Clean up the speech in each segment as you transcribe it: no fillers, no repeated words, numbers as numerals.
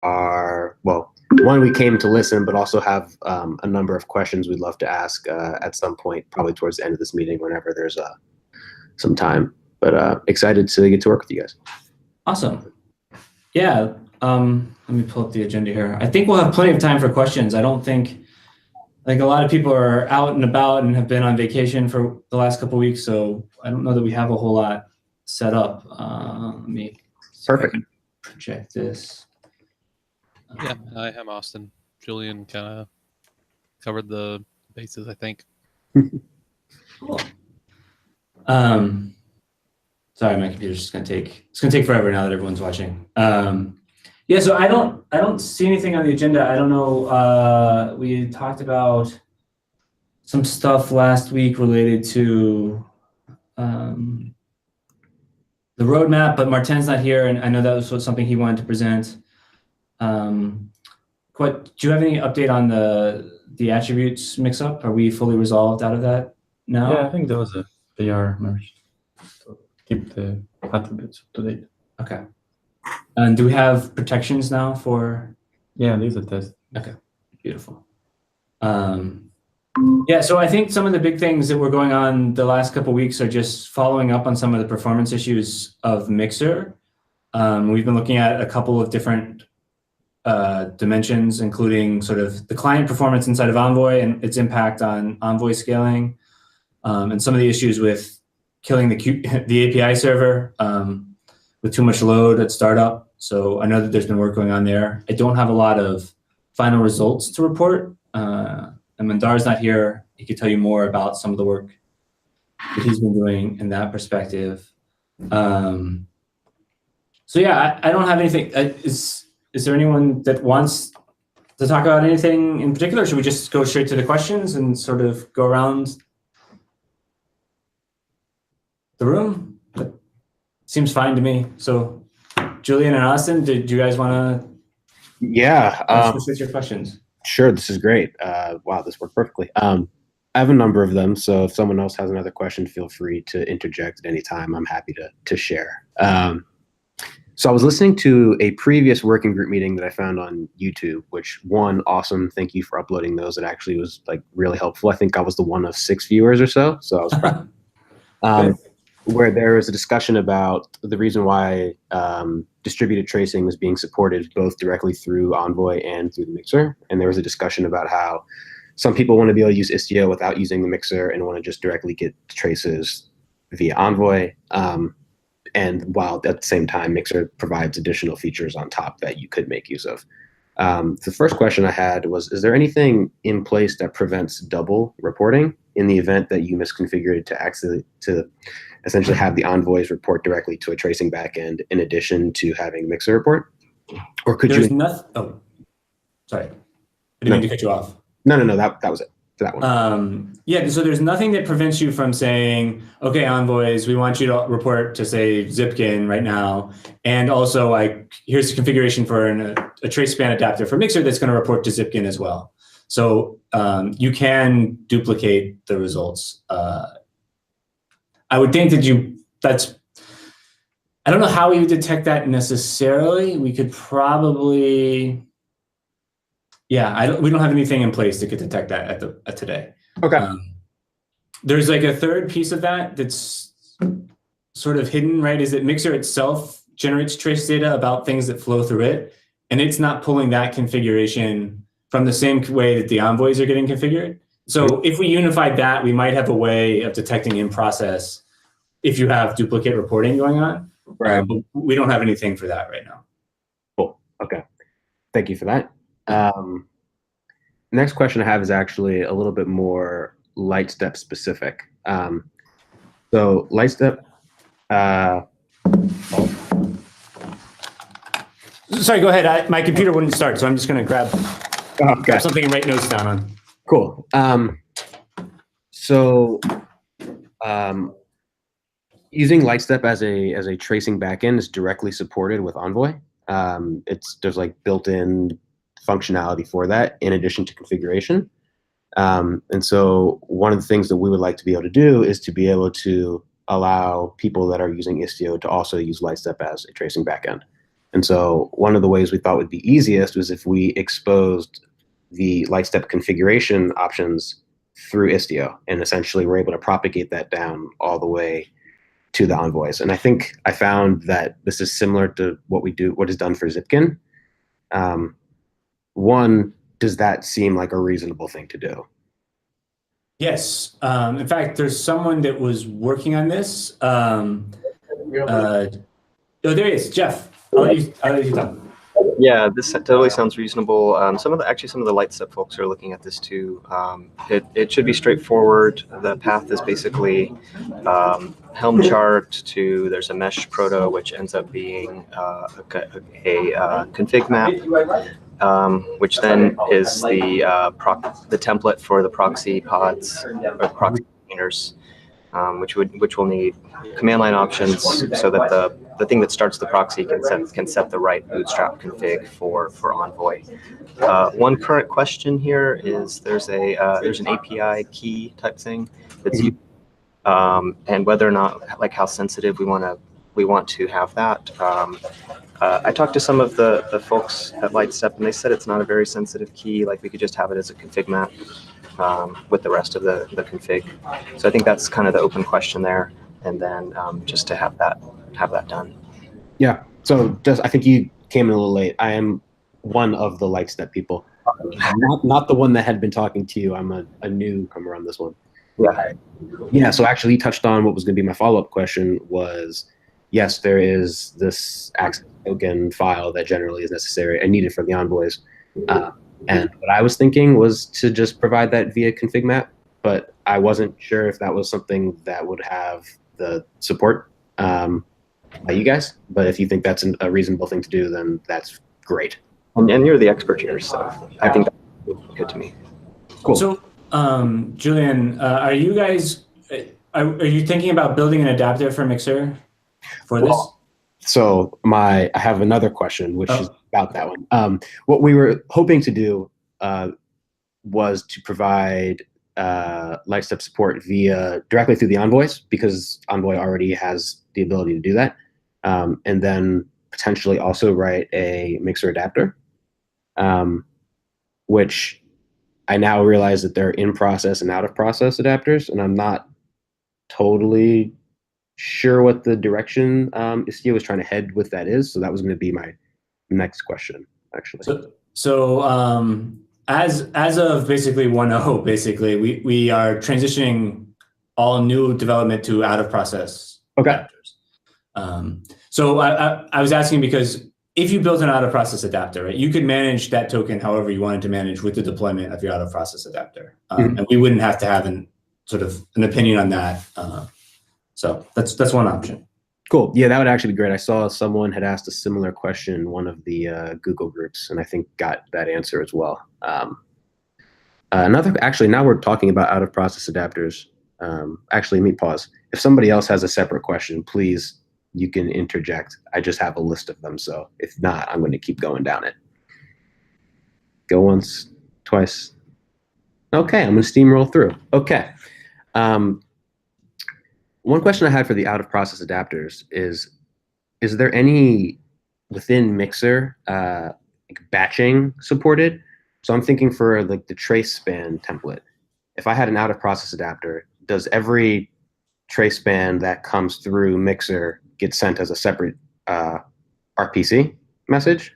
are, well, one, we came to listen, but also have a number of questions we'd love to ask at some point, probably towards the end of this meeting, whenever there's some time. But excited to get to work with you guys. Awesome. Yeah. Let me pull up the agenda here. I think we'll have plenty of time for questions. I don't think, like, a lot of people are out and about and have been on vacation for the last couple of weeks, so I don't know that we have a whole lot set up. Let me Perfect. project this. Yeah, hi, I'm Austin. Julian kind of covered the bases, I think. Cool. Sorry, my computer's just gonna take. It's gonna take forever now that everyone's watching. Yeah, so I don't see anything on the agenda. I don't know. We talked about some stuff last week related to the roadmap, but Martin's not here, and I know that was something he wanted to present. Do you have any update on the attributes mix-up? Are we fully resolved out of that now? Yeah, I think there was a PR merged to keep the attributes up to date. Okay. And do we have protections now for? Yeah, these are tests. Okay, beautiful. Yeah, so I think some of the big things that were going on the last couple of weeks are just following up on some of the performance issues of Mixer. We've been looking at a couple of different dimensions, including sort of the client performance inside of Envoy and its impact on Envoy scaling, and some of the issues with killing the API server with too much load at startup. So I know that there's been work going on there. I don't have a lot of final results to report. And Mandar's not here. He could tell you more about some of the work that he's been doing in that perspective. So yeah, I don't have anything. Is there anyone that wants to talk about anything in particular? Or should we just go straight to the questions and sort of go around the room? That seems fine to me. So Julian and Austin, did you guys want to switch your questions? Sure, this is great. Wow, this worked perfectly. I have a number of them, so if someone else has another question, feel free to interject at any time. I'm happy to share. So I was listening to a previous working group meeting that I found on YouTube, which, one, awesome. Thank you for uploading those. It actually was like really helpful. I think I was the one of 6 viewers or so I was proud. Where there was a discussion about the reason why distributed tracing was being supported both directly through Envoy and through the Mixer. And there was a discussion about how some people want to be able to use Istio without using the Mixer and want to just directly get traces via Envoy. And while at the same time, Mixer provides additional features on top that you could make use of. The first question I had was, is there anything in place that prevents double reporting in the event that you misconfigured to essentially have the envoys report directly to a tracing backend in addition to having Mixer report? Or could There's nothing. Oh, sorry. I didn't mean to cut you off. No, that was it for that one. Yeah, so there's nothing that prevents you from saying, okay, envoys, we want you to report to, say, Zipkin right now. And also, like, here's the configuration for a trace span adapter for Mixer that's going to report to Zipkin as well. So you can duplicate the results. I would think that I don't know how we would detect that necessarily. We could probably, yeah, we don't have anything in place that could detect that at today. Okay. There's like a third piece of that that's sort of hidden, right? Is that Mixer itself generates trace data about things that flow through it, and it's not pulling that configuration from the same way that the envoys are getting configured. So if we unified that, we might have a way of detecting in process if you have duplicate reporting going on. Right. But we don't have anything for that right now. Cool. Okay. Thank you for that. Next question I have is actually a little bit more Lightstep specific. So Lightstep. Sorry, go ahead. My computer wouldn't start, so I'm just going to grab something and write notes down on. Cool. Using Lightstep as a tracing backend is directly supported with Envoy. There's like built-in functionality for that in addition to configuration. And so one of the things that we would like to be able to do is to be able to allow people that are using Istio to also use Lightstep as a tracing backend. And so one of the ways we thought would be easiest was if we exposed the Lightstep configuration options through Istio, and essentially we're able to propagate that down all the way to the envoys. And I think I found that this is similar to what is done for Zipkin. One, does that seem like a reasonable thing to do? Yes. In fact, there's someone that was working on this. Oh, there he is, Jeff. I'll let you talk. Yeah, this totally sounds reasonable. Some of the Lightstep folks are looking at this too. It should be straightforward. The path is basically Helm chart to there's a mesh proto, which ends up being a config map, which then is the template for the proxy pods or proxy containers, which will need command line options so that the thing that starts the proxy can set the right bootstrap config for Envoy. One current question here is there's an API key type thing that's used, and whether or not, like, how sensitive we want to have that. I talked to some of the folks at Lightstep, and they said it's not a very sensitive key. Like, we could just have it as a config map with the rest of the config. So I think that's kind of the open question there, and then just to have that done. Yeah. So I think you came in a little late. I am one of the Lightstep people, not the one that had been talking to you. I'm a newcomer on this one. Yeah. Yeah. So actually, you touched on what was going to be my follow-up question. Was yes, there is this access token file that generally is necessary and needed for the envoys. And what I was thinking was to just provide that via config map, but I wasn't sure if that was something that would have the support by you guys. But if you think that's a reasonable thing to do, then that's great. And you're the expert here, so I think that's good to me. Cool. So, Julian, are you guys are you thinking about building an adapter for Mixer for this? So I have another question, which is about that one. What we were hoping to do was to provide Lightstep support directly through the envoys, because Envoy already has the ability to do that, and then potentially also write a Mixer adapter, which I now realize that they're in process and out of process adapters, and I'm not totally sure what the direction Istio was trying to head with that is. So that was going to be my next question, actually. So as of basically 1.0, basically we are transitioning all new development to out of process adapters. So I was asking because if you built an out of process adapter, right, you could manage that token however you wanted to manage with the deployment of your out of process adapter, and we wouldn't have to have an opinion on that. So that's one option. Cool. Yeah, that would actually be great. I saw someone had asked a similar question in one of the Google groups, and I think got that answer as well. Actually, now we're talking about out of process adapters. Actually, let me pause. If somebody else has a separate question, please, you can interject. I just have a list of them, so if not, I'm going to keep going down it. Go once, twice. Okay, I'm going to steamroll through. Okay. One question I had for the out-of-process adapters is there any within Mixer batching supported? So I'm thinking for like the trace span template. If I had an out-of-process adapter, does every trace span that comes through Mixer get sent as a separate RPC message?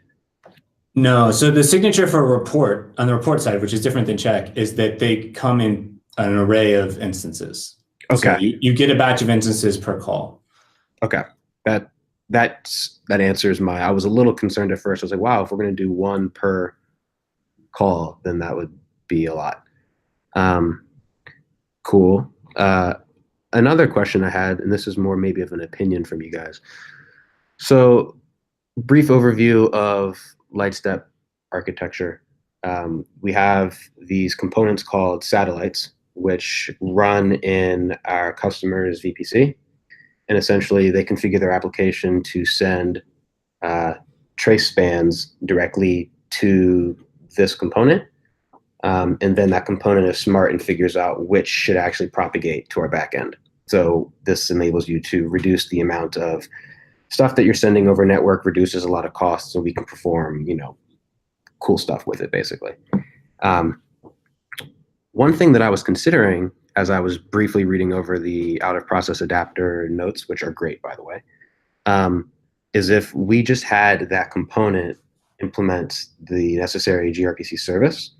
No. So the signature for a report on the report side, which is different than check, is that they come in an array of instances. Okay. So you get a batch of instances per call. Okay. That answers I was a little concerned at first. I was like, wow, if we're going to do one per call, then that would be a lot. Cool. Another question I had, and this is more maybe of an opinion from you guys. So brief overview of Lightstep architecture. We have these components called satellites, which run in our customer's VPC. And essentially, they configure their application to send trace spans directly to this component. And then that component is smart and figures out which should actually propagate to our backend. So this enables you to reduce the amount of stuff that you're sending over network reduces a lot of costs, so we can perform, cool stuff with it, basically. One thing that I was considering as I was briefly reading over the out-of-process adapter notes, which are great, by the way, is if we just had that component implement the necessary gRPC service,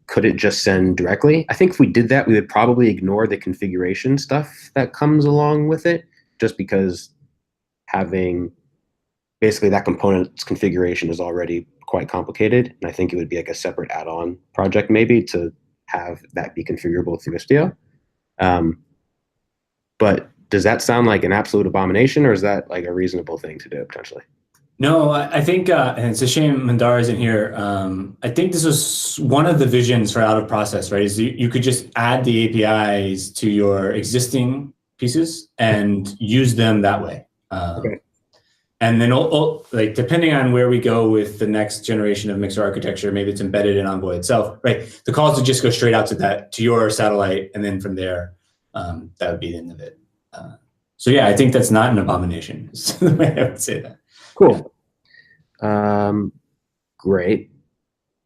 could it just send directly? I think if we did that, we would probably ignore the configuration stuff that comes along with it, just because having basically that component's configuration is already quite complicated. And I think it would be like a separate add-on project maybe to have that be configurable through Istio. But does that sound like an absolute abomination, or is that like a reasonable thing to do potentially? No, I think, and it's a shame Mandar isn't here. I think this was one of the visions for out of process, right? Is you could just add the APIs to your existing pieces and use them that way. Okay. And then, like, depending on where we go with the next generation of Mixer architecture, maybe it's embedded in Envoy itself, right? The calls would just go straight out to your satellite, and then from there, that would be the end of it. So yeah, I think that's not an abomination. Is the way I would say that. Cool. Great.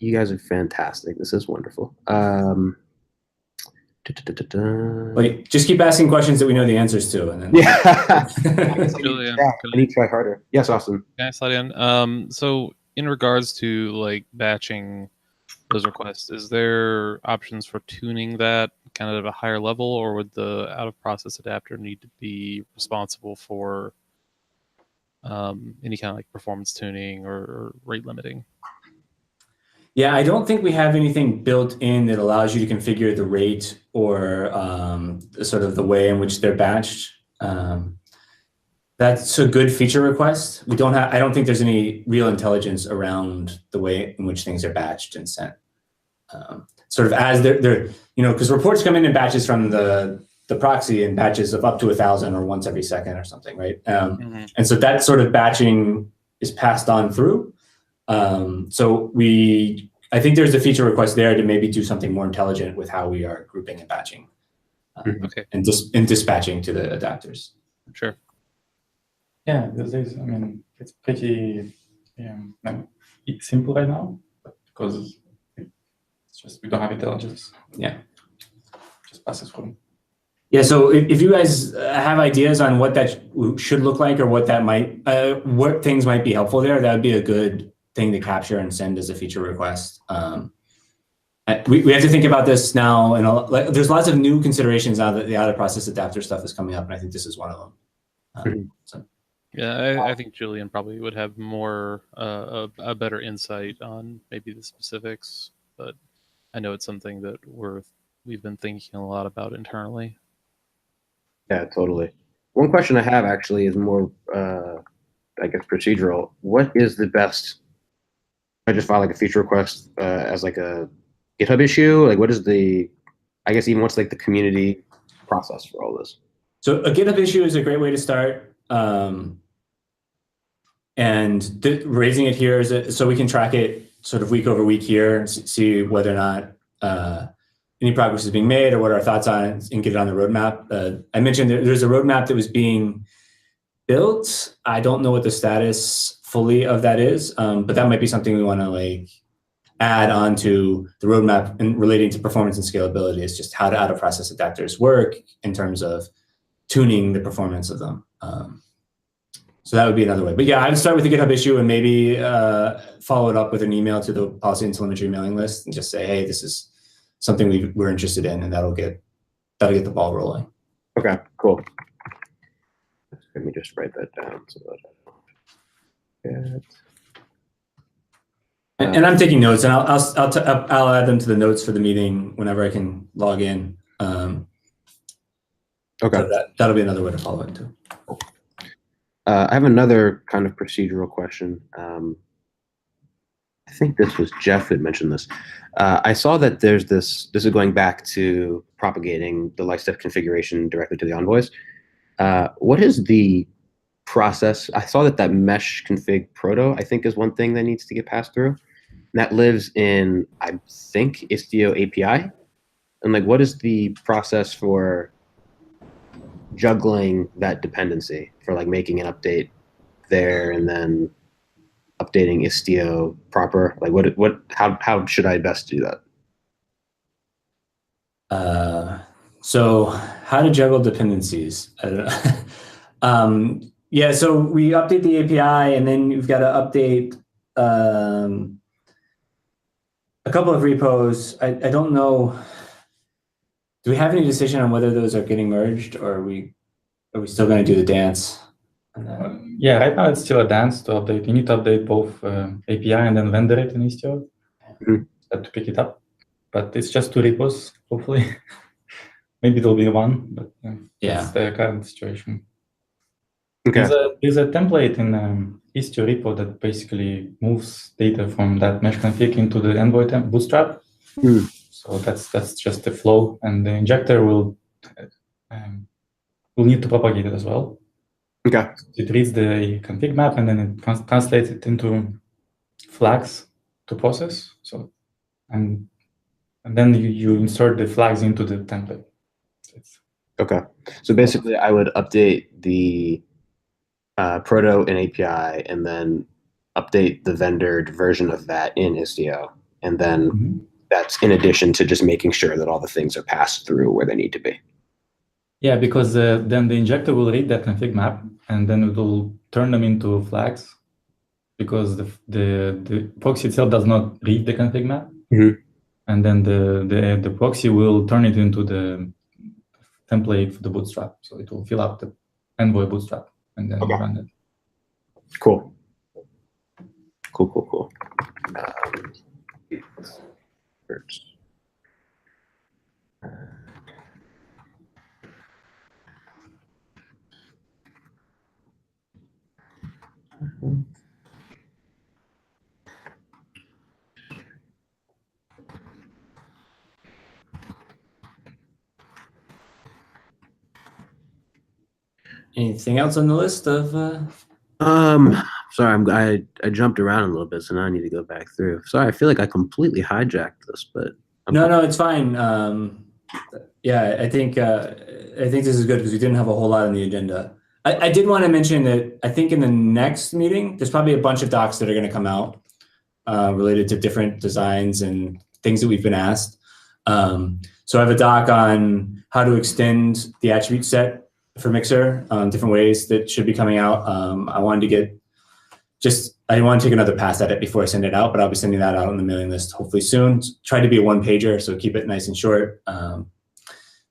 You guys are fantastic. This is wonderful. Like, just keep asking questions that we know the answers to, and then Yeah. Julian, I need to try harder. Yes, Austin. can I slide in? So in regards to like batching those requests, is there options for tuning that kind of at a higher level, or would the out-of-process adapter need to be responsible for any kind of like performance tuning or rate limiting? yeah, I don't think we have anything built in that allows you to configure the rate or sort of the way in which they're batched. That's a good feature request. We don't have. I don't think there's any real intelligence around the way in which things are batched and sent. Sort of as they're because reports come in batches from the proxy in batches of up to 1,000 or once every second or something, right? And so that sort of batching is passed on through. So I think there's a feature request there to maybe do something more intelligent with how we are grouping and batching, Okay. and dispatching to the adapters. Sure. Yeah, I mean, it's pretty it's simple right now, but because it's just we don't have intelligence. Yeah. Just passes through. Yeah. So if you guys have ideas on what that should look like, or what that might, what things might be helpful there, that would be a good thing to capture and send as a feature request. We have to think about this now, and there's lots of new considerations now that the out-of-process adapter stuff is coming up, and I think this is one of them. Yeah, I think Julian probably would have more a better insight on maybe the specifics, but I know it's something that we've been thinking a lot about internally. Yeah, totally. One question I have actually is more, I guess, procedural. What is the best? I just file like a feature request as like a GitHub issue. Like, what is what's like the community process for all this? So a GitHub issue is a great way to start. And raising it here so we can track it sort of week over week here and see whether or not any progress is being made or what our thoughts on it, and get it on the roadmap. I mentioned there's a roadmap that was being built. I don't know what the status fully of that is, but that might be something we want to like add onto the roadmap and relating to performance and scalability. Is just how out-of-process adapters work in terms of tuning the performance of them. So that would be another way. But yeah, I would start with the GitHub issue and maybe follow it up with an email to the policy and telemetry mailing list and just say, hey, this is something we're interested in, and that'll get the ball rolling. Okay, cool. Let me just write that down so that I don't forget. And I'm taking notes, and I'll add them to the notes for the meeting whenever I can log in. Okay. So that'll be another way to follow it too. I have another kind of procedural question. I think this was Jeff who had mentioned this. I saw that there's this is going back to propagating the lightstep configuration directly to the envoys. What is the process? I saw that mesh config proto, I think, is one thing that needs to get passed through. And that lives in, I think, Istio API. And like, what is the process for juggling that dependency for like making an update there and then updating Istio proper? Like how should I best do that? So how to juggle dependencies? I don't know. Yeah, so we update the API, and then you've got to update a couple of repos. I don't know. Do we have any decision on whether those are getting merged, or are we still going to do the dance? Yeah, right now it's still a dance to update. You need to update both API and then vendor it in Istio to pick it up. But it's just 2 repos, hopefully. Maybe there'll be 1, but that's the current situation. Okay. There's a template in Istio repo that basically moves data from that mesh config into the Envoy bootstrap. So that's just the flow, and the injector will need to propagate it as well. Okay. It reads the config map and then it translates it into flags to process. So and then you insert the flags into the template. Okay. So basically, I would update the proto and API, and then update the vendored version of that in Istio, and then that's in addition to just making sure that all the things are passed through where they need to be. Yeah, because then the injector will read that config map, and then it will turn them into flags, because the proxy itself does not read the config map, and then the proxy will turn it into the template for the bootstrap, so it will fill up the Envoy bootstrap and then run it. Cool. Anything else on the list of? Sorry, I jumped around a little bit, so now I need to go back through. Sorry, I feel like I completely hijacked this, but No, it's fine. Yeah, I think this is good because we didn't have a whole lot on the agenda. I did want to mention that I think in the next meeting, there's probably a bunch of docs that are going to come out related to different designs and things that we've been asked. So I have a doc on how to extend the attribute set for Mixer, different ways that should be coming out. I want to take another pass at it before I send it out, but I'll be sending that out on the mailing list hopefully soon. Try to be a 1-pager, so keep it nice and short.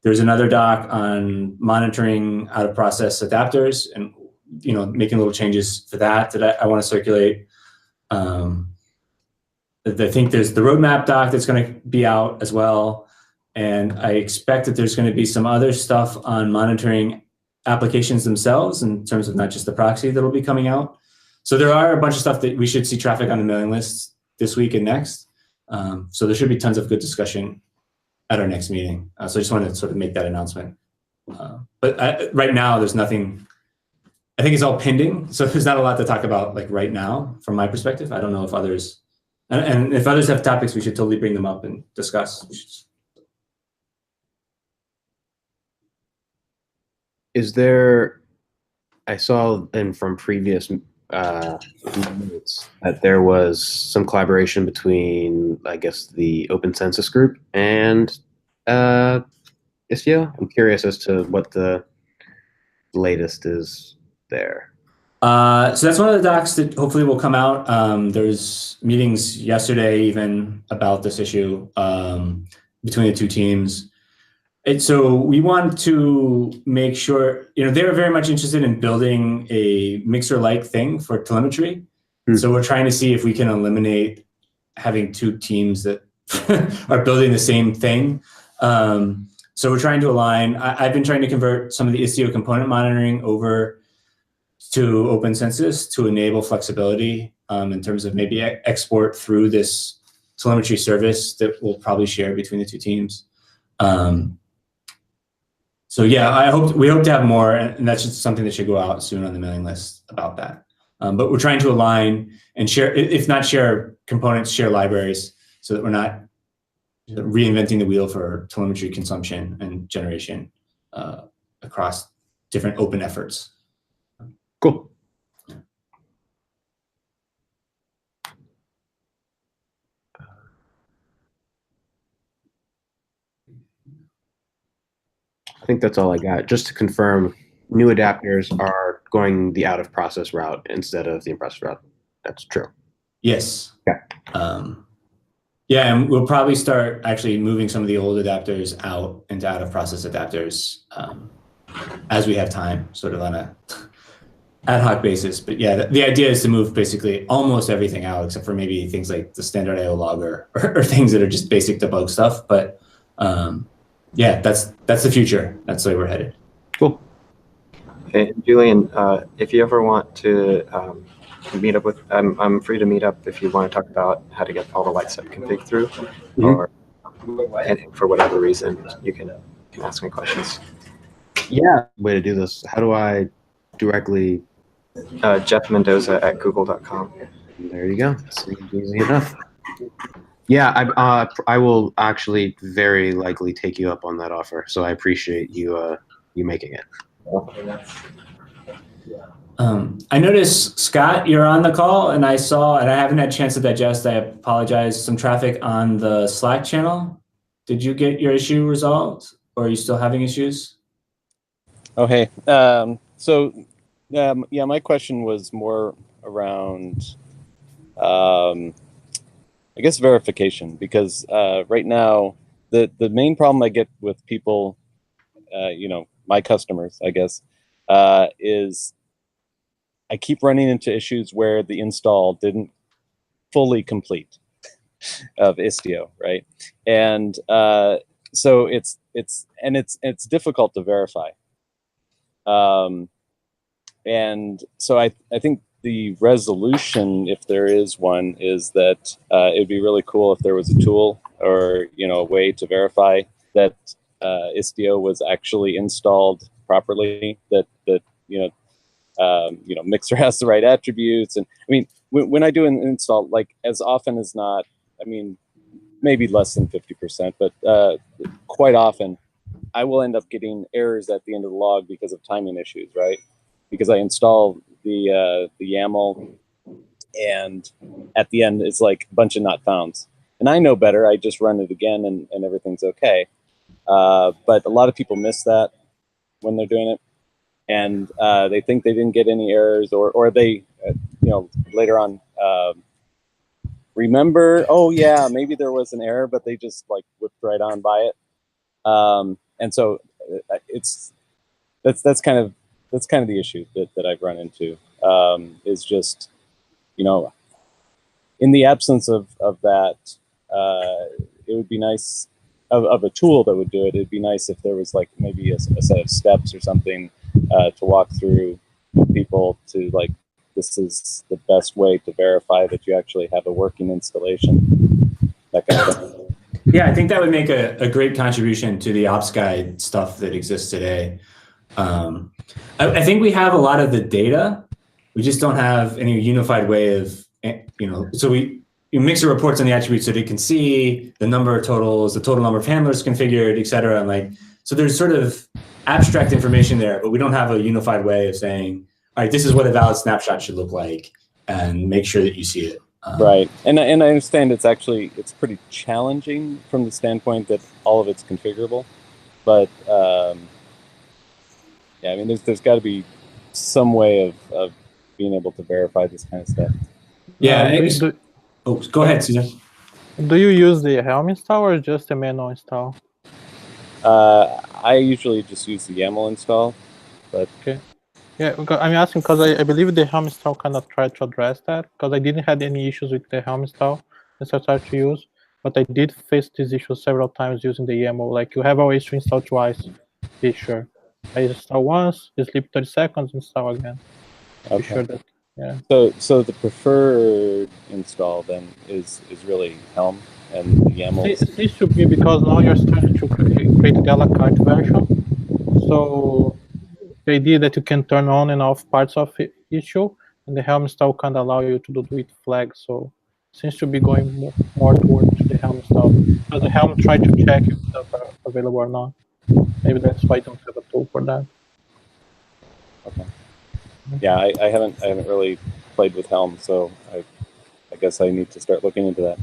There's another doc on monitoring out-of-process adapters and making little changes for that I want to circulate. I think there's the roadmap doc that's going to be out as well, and I expect that there's going to be some other stuff on monitoring applications themselves in terms of not just the proxy that'll be coming out. So there are a bunch of stuff that we should see traffic on the mailing list this week and next. So there should be tons of good discussion at our next meeting. So I just wanted to sort of make that announcement. But right now, there's nothing. I think it's all pending. So there's not a lot to talk about like right now from my perspective. I don't know if others, and if others have topics, we should totally bring them up and discuss. Is there? I saw from previous minutes that there was some collaboration between, I guess, the Open Census group and Istio. I'm curious as to what the latest is there. So that's one of the docs that hopefully will come out. There's meetings yesterday even about this issue between the two teams. And so we want to make sure, they're very much interested in building a Mixer-like thing for telemetry. So we're trying to see if we can eliminate having two teams that are building the same thing. So we're trying to align. I've been trying to convert some of the Istio component monitoring over to Open Census to enable flexibility in terms of maybe export through this telemetry service that we'll probably share between the two teams. So yeah, we hope to have more, and that's just something that should go out soon on the mailing list about that. But we're trying to align and share, if not share components, share libraries, so that we're not reinventing the wheel for telemetry consumption and generation across different open efforts. Cool. I think that's all I got. Just to confirm, new adapters are going the out of process route instead of the in-process route. That's true. Yes. Okay. Yeah, and we'll probably start actually moving some of the old adapters out into out of process adapters as we have time, sort of on a ad hoc basis. But yeah, the idea is to move basically almost everything out, except for maybe things like the standard IO logger or things that are just basic debug stuff. But yeah, that's the future. That's the way we're headed. Cool. Okay, Julian, if you ever want to meet up with, I'm free to meet up if you want to talk about how to get all the light step config through, or and for whatever reason, you can ask me questions. Yeah. Way to do this. How do I directly? Jeff Mendoza at google.com. There you go. Seems easy enough. Yeah, I will actually very likely take you up on that offer. So I appreciate you making it. I noticed, Scott, you're on the call, and I haven't had a chance to digest, I apologize, some traffic on the Slack channel. Did you get your issue resolved, or are you still having issues? Oh, hey. Yeah, my question was more around, I guess, verification, because right now, the main problem I get with people, my customers, I guess, is I keep running into issues where the install didn't fully complete of Istio, right? And so it's difficult to verify. And so I think the resolution, if there is one, is that it'd be really cool if there was a tool or a way to verify that Istio was actually installed properly. That Mixer has the right attributes. And I mean, when I do an install, like as often as not, I mean, maybe less than 50%, but quite often, I will end up getting errors at the end of the log because of timing issues, right? Because I install the YAML, and at the end it's like a bunch of not founds. And I know better. I just run it again, and everything's okay. But a lot of people miss that when they're doing it, and they think they didn't get any errors, or they, later on remember, oh yeah, maybe there was an error, but they just like whipped right on by it. And so that's kind of the issue that I've run into, is just, in the absence of that, it would be nice of a tool that would do it. It'd be nice if there was like maybe a set of steps or something to walk through with people to like, this is the best way to verify that you actually have a working installation, that kind of thing. Yeah, I think that would make a great contribution to the ops guide stuff that exists today. I think we have a lot of the data. We just don't have any unified way of, so Mixer reports on the attributes so they can see the number of totals, the total number of handlers configured, et cetera. And so there's sort of abstract information there, but we don't have a unified way of saying, all right, this is what a valid snapshot should look like, and make sure that you see it. Right, and I understand it's pretty challenging from the standpoint that all of it's configurable, but yeah, I mean, there's got to be some way of being able to verify this kind of stuff. Yeah. Go ahead, Cesar. Do you use the Helm install or just a manual install? I usually just use the YAML install, but okay. Yeah, I'm asking because I believe the Helm install kind of tried to address that, because I didn't have any issues with the Helm install as I started to use, but I did face this issue several times using the YAML. Like, you have always to install twice. Be sure. I install once, you sleep 30 seconds, install again. okay. Be sure that, yeah. So the preferred install then is really Helm and the YAML. It needs to be, because now you're starting to create the a la carte version. So the idea that you can turn on and off parts of Istio, and the Helm install can allow you to do it with flags. So it seems to be going more towards the Helm install, because the Helm tried to check if it's available or not. Maybe that's why I don't have a tool for that. Okay. Yeah, I haven't really played with Helm, so I guess I need to start looking into that.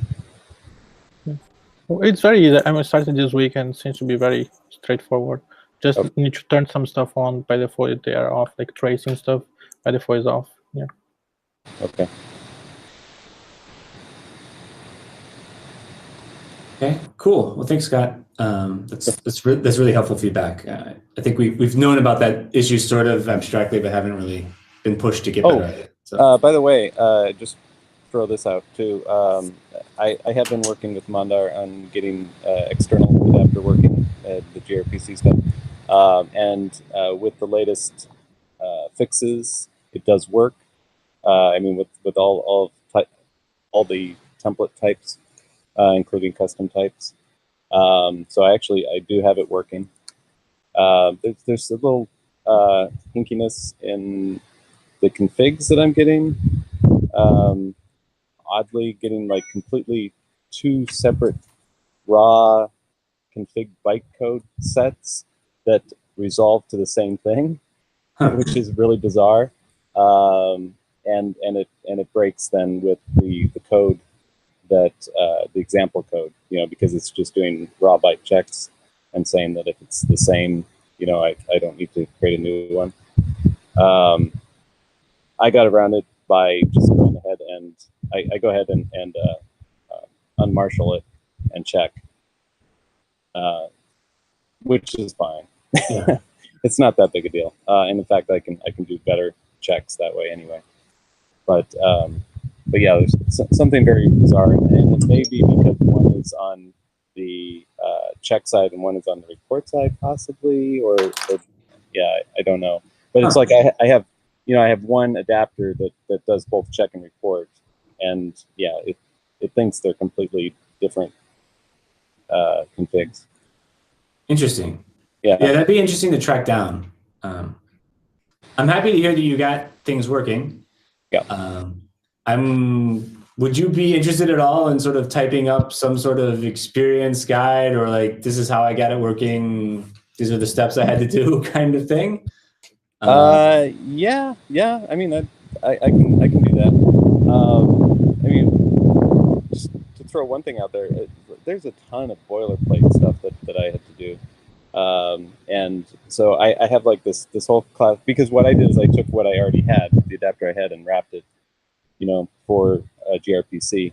Well, it's very easy. I started this week and it seems to be very straightforward. Just Okay. need to turn some stuff on. By default, they are off, like tracing stuff. By default is off. Yeah. Okay. Okay, cool. Well, thanks, Scott. That's really helpful feedback. I think we've known about that issue sort of abstractly, but haven't really been pushed to get better at it. So. By the way, just throw this out too. I have been working with Mandar on getting external adapter working, the gRPC stuff, and with the latest fixes, it does work. I mean, with all the template types, including custom types. So I do have it working. There's a little hinkiness in the configs that I'm getting. Oddly, getting like completely two separate raw config bytecode sets that resolve to the same thing, which is really bizarre. And it breaks then with the code that the example code, because it's just doing raw byte checks and saying that if it's the same, I don't need to create a new one. I got around it by just going ahead and I go ahead and unmarshal it and check, which is fine. Yeah. It's not that big a deal, and in fact, I can do better checks that way anyway. But yeah, there's something very bizarre, and it may be because one is on the check side and one is on the report side, possibly, or yeah, I don't know. But it's like I have one adapter that does both check and report, and yeah, it thinks they're completely different configs. Interesting. Yeah, that'd be interesting to track down. I'm happy to hear that you got things working. Yeah. Would you be interested at all in sort of typing up some sort of experience guide, or like, this is how I got it working, these are the steps I had to do, kind of thing? Yeah. I mean, I can do that. I mean, just to throw one thing out there, there's a ton of boilerplate stuff that I had to do. And so I have like this whole class, because what I did is I took what I already had, the adapter I had, and wrapped it, for gRPC.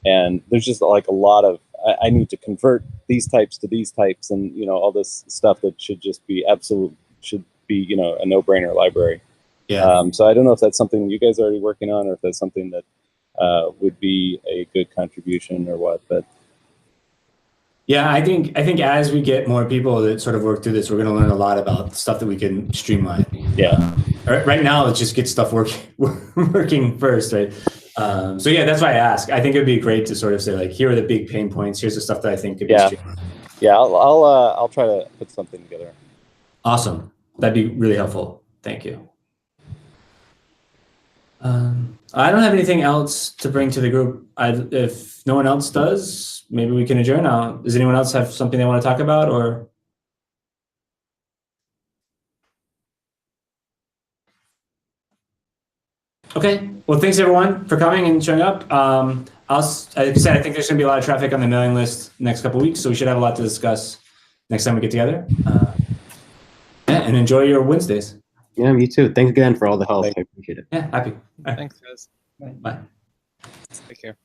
And there's just like a lot of, I need to convert these types to these types, and all this stuff that should just be a no-brainer library. Yeah. So I don't know if that's something you guys are already working on, or if that's something that would be a good contribution or what, but. Yeah, I think as we get more people that sort of work through this, we're going to learn a lot about stuff that we can streamline. Yeah. Right now, let's just get stuff working first, right? So yeah, that's why I ask. I think it would be great to sort of say, like, here are the big pain points. Here's the stuff that I think could be streamlined. Yeah, I'll try to put something together. Awesome. That'd be really helpful. Thank you. I don't have anything else to bring to the group. If no one else does, maybe we can adjourn now. Does anyone else have something they want to talk about, or? Okay. Well, thanks everyone for coming and showing up. Like I said, I think there's going to be a lot of traffic on the mailing list next couple of weeks, so we should have a lot to discuss next time we get together. And enjoy your Wednesdays. Yeah, me too. Thanks again for all the help. I appreciate it. Yeah, happy. Thanks, guys. Bye. Take care.